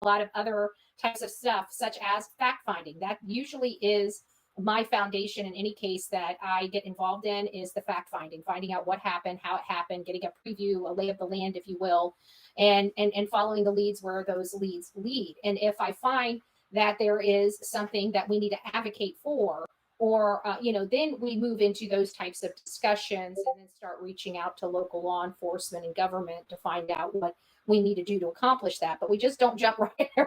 a lot of other types of stuff, such as fact finding. That usually is my foundation in any case that I get involved in, is the fact finding, finding out what happened, how it happened, getting a preview, a lay of the land, if you will, and following the leads where those leads lead. And if I find that there is something that we need to advocate for, or then we move into those types of discussions and then start reaching out to local law enforcement and government to find out what we need to do to accomplish that. But we just don't jump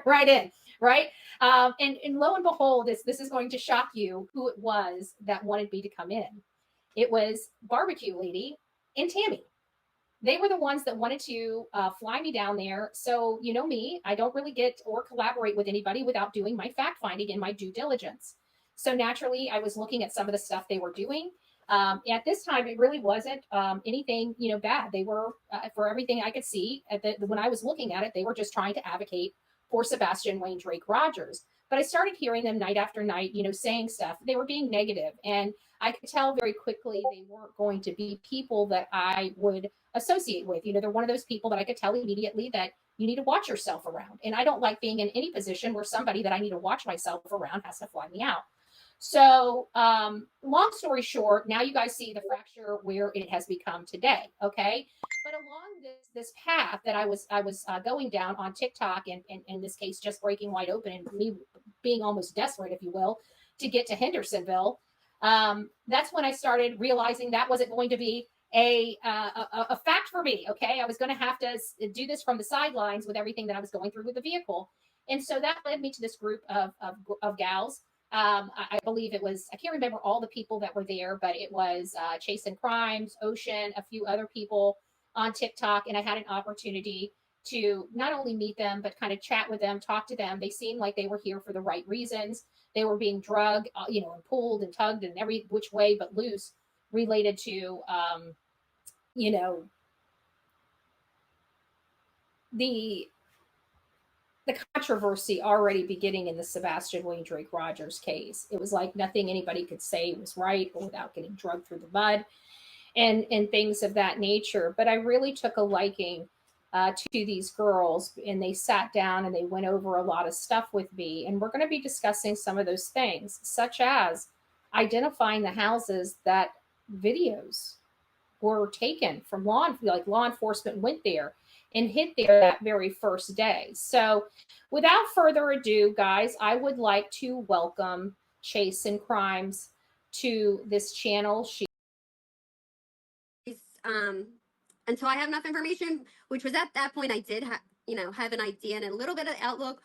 right in, right? And lo and behold, this is going to shock you who it was that wanted me to come in. It was Barbecue Lady and Tammy. They were the ones that wanted to fly me down there. So, you know me, I don't really get or collaborate with anybody without doing my fact finding and my due diligence. So naturally, I was looking at some of the stuff they were doing. At this time, it really wasn't anything, bad. They were, for everything I could see, when I was looking at it, they were just trying to advocate for Sebastian Wayne Drake Rogers. But I started hearing them night after night, saying stuff. They were being negative, and I could tell very quickly they weren't going to be people that I would associate with. They're one of those people that I could tell immediately that you need to watch yourself around. And I don't like being in any position where somebody that I need to watch myself around has to fly me out. So, long story short, now you guys see the fracture where it has become today. Okay. But along this path that I was going down on TikTok, and in this case, just breaking wide open and me being almost desperate, if you will, to get to Hendersonville. That's when I started realizing that wasn't going to be a fact for me. Okay. I was going to have to do this from the sidelines with everything that I was going through with the vehicle. And so that led me to this group of gals. I believe it was, I can't remember all the people that were there, but it was Chasing Crimes, Ocean, a few other people on TikTok. And I had an opportunity to not only meet them, but kind of chat with them, talk to them. They seemed like they were here for the right reasons. They were being drugged, and pulled and tugged in every which way but loose, related to, the controversy already beginning in the Sebastian Wayne Drake Rogers case. It was like nothing anybody could say was right or without getting drugged through the mud and things of that nature. But I really took a liking to these girls, and they sat down and they went over a lot of stuff with me. And we're going to be discussing some of those things, such as identifying the houses that videos were taken from. Law enforcement went there and hit there that very first day. So without further ado, guys, I would like to welcome Chasing Crimes to this channel. Until I have enough information, which was at that point I did have an idea and a little bit of outlook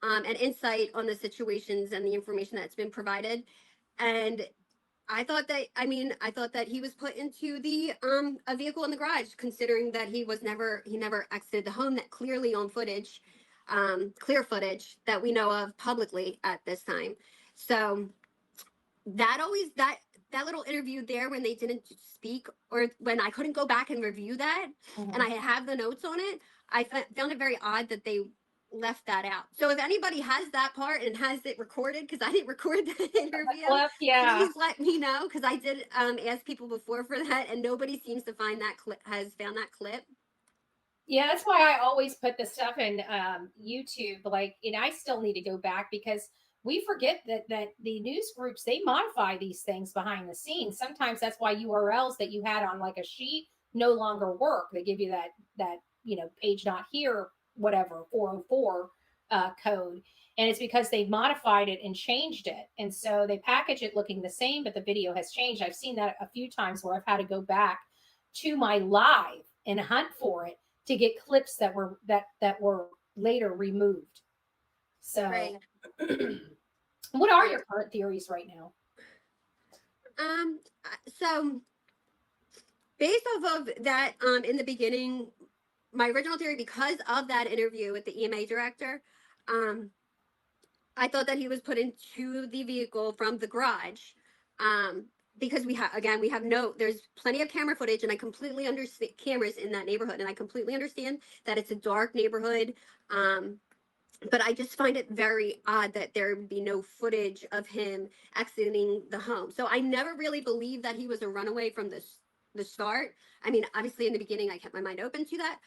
and insight on the situations and the information that's been provided. And I thought that he was put into the a vehicle in the garage, considering that he never exited the home, that clearly on footage, clear footage that we know of publicly at this time. So that little interview there, when they didn't speak, or when I couldn't go back and review that, and I have the notes on it, I found it very odd that they left that out. So if anybody has that part and has it recorded, because I didn't record that interview, please let me know, because I did ask people before for that, and nobody seems to find that has found that clip. Yeah, that's why I always put the stuff in YouTube. And I still need to go back, because we forget that the news groups, they modify these things behind the scenes. Sometimes that's why URLs that you had on like a sheet no longer work. They give you that page not here, whatever, 404 code. And it's because they modified it and changed it. And so they package it looking the same, but the video has changed. I've seen that a few times where I've had to go back to my live and hunt for it to get clips that were later removed. So right. What are your current theories right now? So based off of that, in the beginning, my original theory, because of that interview with the EMA director, I thought that he was put into the vehicle from the garage, because there's plenty of camera footage, and I completely understand cameras in that neighborhood, and I completely understand that it's a dark neighborhood. But I just find it very odd that there would be no footage of him exiting the home. So I never really believed that he was a runaway from the start. I mean, obviously in the beginning, I kept my mind open to that.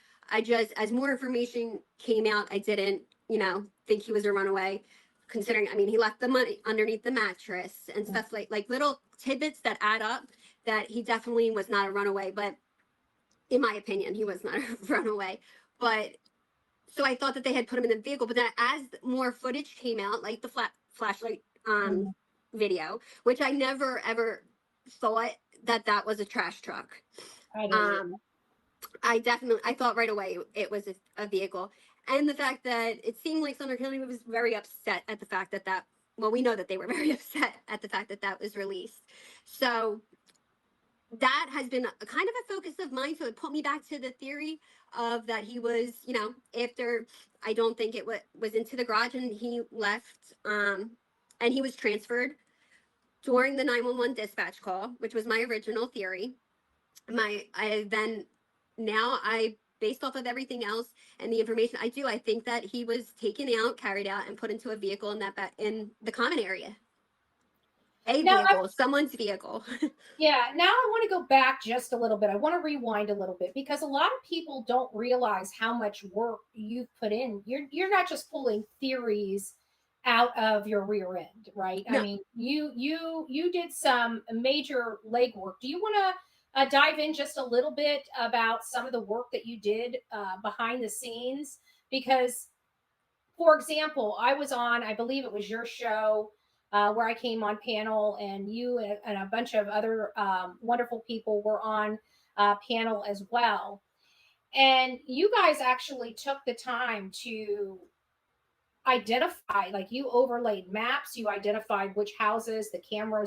As more information came out, I didn't think he was a runaway. Considering, I mean, he left the money underneath the mattress and stuff like little tidbits that add up that he definitely was not a runaway. But in my opinion, he was not a runaway. But so I thought that they had put him in the vehicle. But then as more footage came out, like the flashlight Mhm. video, which I never ever thought that that was a trash truck. I didn't. Um, I thought right away it was a vehicle, and the fact that it seemed like Sumner County was very upset at the fact that well, we know that they were very upset at the fact that that was released. So that has been a kind of a focus of mine. So it put me back to the theory of that he was, after, I don't think it was into the garage and he left, and he was transferred during the 911 dispatch call, which was my original theory. I then, now I, based off of everything else and the information I think that he was taken out, carried out, and put into a vehicle in the common area. A Now, vehicle, someone's vehicle. yeah, now I want to go back just a little bit. I want to rewind a little bit because a lot of people don't realize how much work you've put in. You're not just pulling theories out of your rear end, right? I No. mean, you did some major legwork. Do you want to dive in just a little bit about some of the work that you did behind the scenes? Because, for example, I was on, I believe it was your show where I came on panel, and you and a bunch of other wonderful people were on panel as well. And you guys actually took the time to identify, like you overlaid maps, you identified which houses the camera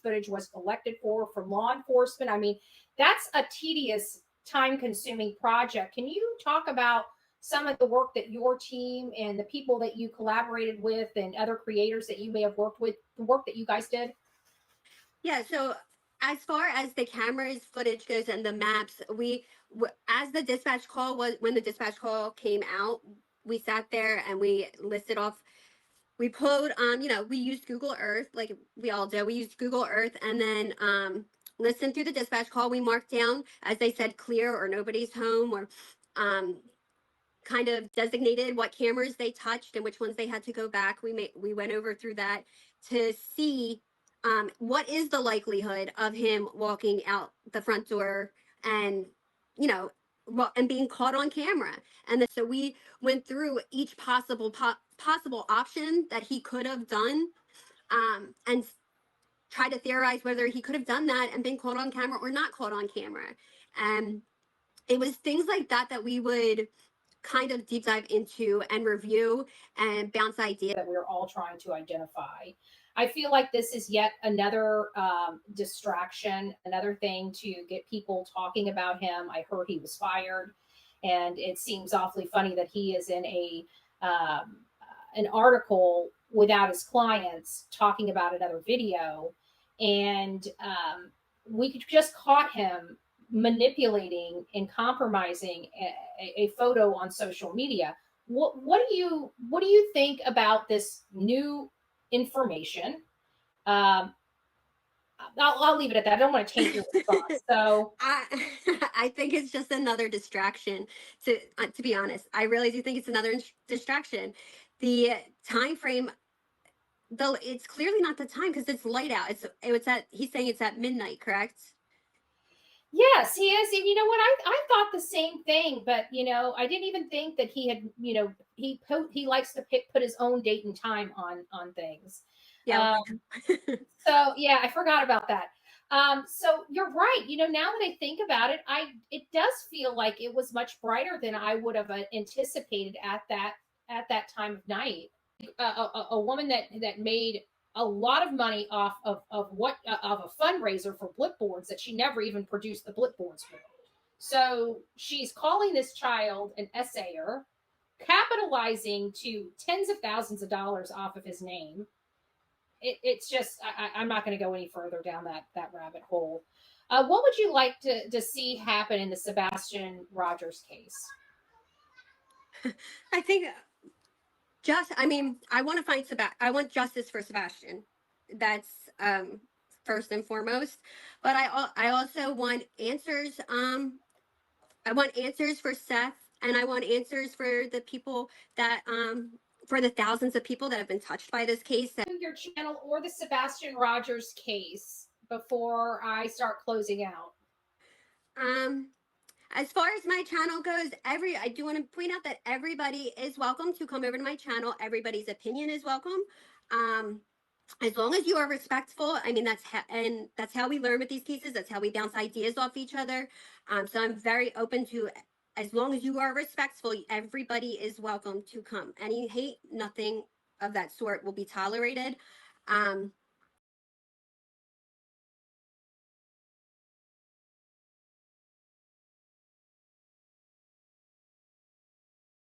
footage was collected for from law enforcement. I mean, that's a tedious, time consuming project. Can you talk about some of the work that your team and the people that you collaborated with and other creators that you may have worked with, the work that you guys did? Yeah, so as far as the cameras footage goes and the maps, as the dispatch call was, when the dispatch call came out, we sat there and we listed off, we pulled, we used Google Earth, like we all do. We used Google Earth and then listened through the dispatch call. We marked down, as they said, clear or nobody's home, or um, kind of designated what cameras they touched and which ones they had to go back. We went over through that to see what is the likelihood of him walking out the front door and and being caught on camera. And then so we went through each possible option that he could have done, and try to theorize whether he could have done that and been caught on camera or not caught on camera. And it was things like that that we would kind of deep dive into and review and bounce ideas. That we're all trying to identify. I feel like this is yet another distraction, another thing to get people talking about him. I heard he was fired, and it seems awfully funny that he is in an article without his clients talking about another video, and we just caught him manipulating and compromising a photo on social media. What do you think about this new information? Um, I'll leave it at that. I don't want to taint your response. So I I think it's just another distraction. To be honest, I really do think it's another distraction. The time frame, though, it's clearly not the time because it's light out. It's at, he's saying it's at midnight, correct? yes, he is. And you know what? I thought the same thing, but I didn't even think that he had. He likes to put his own date and time on things. Yeah. Um, So yeah, I forgot about that. So you're right. Now that I think about it, it does feel like it was much brighter than I would have anticipated at that time of night. A woman that made a lot of money off of a fundraiser for blip boards that she never even produced the blip boards for. So she's calling this child an essayer, capitalizing to tens of thousands of dollars off of his name. It's just I'm not going to go any further down that rabbit hole. What would you like to see happen in the Sebastian Rogers case? I think I mean, I want to find I want justice for Sebastian. That's first and foremost. But I also want answers. I want answers for Seth and I want answers for the people that for the thousands of people that have been touched by this case. Your channel or the Sebastian Rogers case before I start closing out. As far as my channel goes, I do want to point out that everybody is welcome to come over to my channel. Everybody's opinion is welcome. As long as you are respectful, I mean, that's how we learn with these cases. That's how we bounce ideas off each other. So I'm very open to, as long as you are respectful, everybody is welcome to come. Any hate, nothing of that sort will be tolerated.